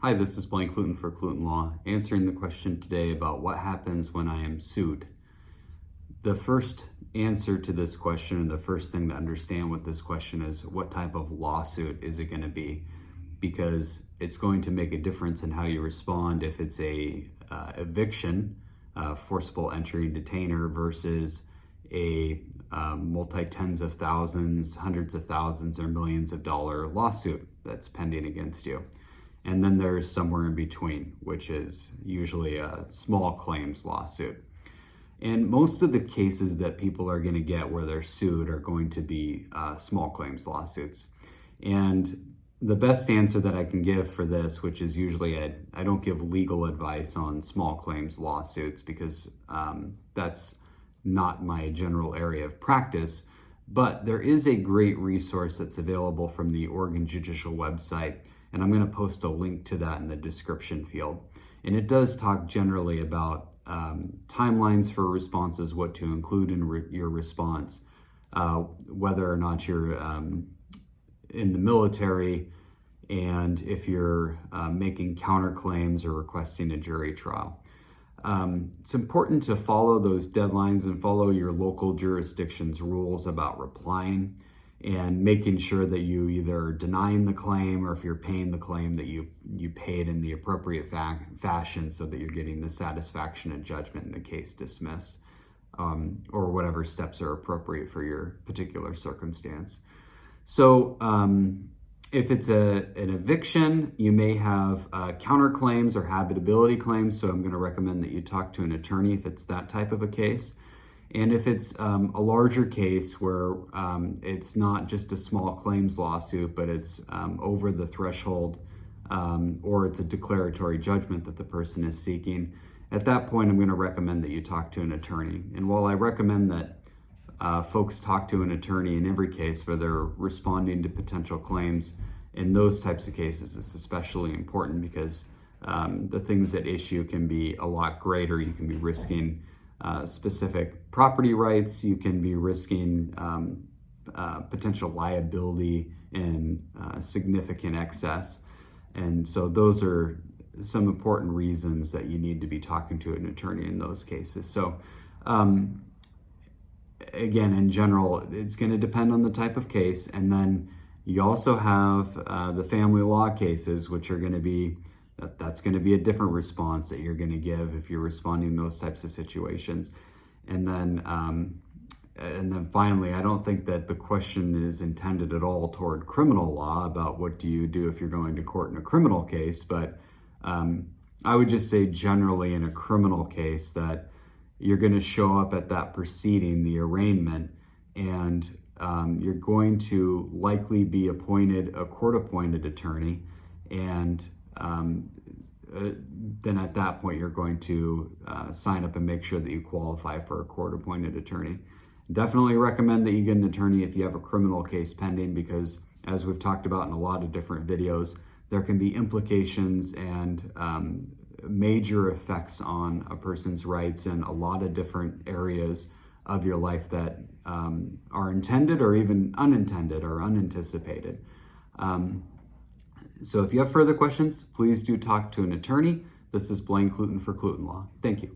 Hi, this is Blaine Cluten for Cluten Law, answering the question today about what happens when I am sued. The first answer to this question, and the first thing to understand with this question, is what type of lawsuit is it going to be? Because it's going to make a difference in how you respond if it's a eviction, forcible entry and detainer, versus a multi-tens of thousands, hundreds of thousands, or millions of dollar lawsuit that's pending against you. And then there's somewhere in between, which is usually a small claims lawsuit. And most of the cases that people are going to get where they're sued are going to be small claims lawsuits. And the best answer that I can give for this, which is usually I don't give legal advice on small claims lawsuits because that's not my general area of practice, but there is a great resource that's available from the Oregon Judicial website, and I'm going to post a link to that in the description field. And it does talk generally about timelines for responses, what to include in your response, whether or not you're in the military, and if you're making counterclaims or requesting a jury trial. It's important to follow those deadlines and follow your local jurisdiction's rules about replying, and making sure that you either denying the claim, or if you're paying the claim, that you paid in the appropriate fashion so that you're getting the satisfaction and judgment in the case dismissed, or whatever steps are appropriate for your particular circumstance. So if it's an eviction, you may have counterclaims or habitability claims, so I'm going to recommend that you talk to an attorney if it's that type of a case. And if it's a larger case where it's not just a small claims lawsuit, but it's over the threshold, or it's a declaratory judgment that the person is seeking, at that point I'm going to recommend that you talk to an attorney. And while I recommend that folks talk to an attorney in every case where they're responding to potential claims, in those types of cases it's especially important because the things at issue can be a lot greater. You can be risking specific property rights, you can be risking potential liability in significant excess. And so those are some important reasons that you need to be talking to an attorney in those cases. So again, in general, it's going to depend on the type of case. And then you also have the family law cases, which are going to be that's going to be a different response that you're going to give if you're responding in those types of situations. And then finally, I don't think that the question is intended at all toward criminal law about what do you do if you're going to court in a criminal case, but I would just say generally in a criminal case that you're going to show up at that proceeding, the arraignment, and you're going to likely be appointed a court-appointed attorney, and then at that point you're going to sign up and make sure that you qualify for a court-appointed attorney. Definitely recommend that you get an attorney if you have a criminal case pending, because as we've talked about in a lot of different videos, there can be implications and major effects on a person's rights in a lot of different areas of your life that are intended or even unintended or unanticipated. So if you have further questions, please do talk to an attorney. This is Blaine Cluten for Cluten Law. Thank you.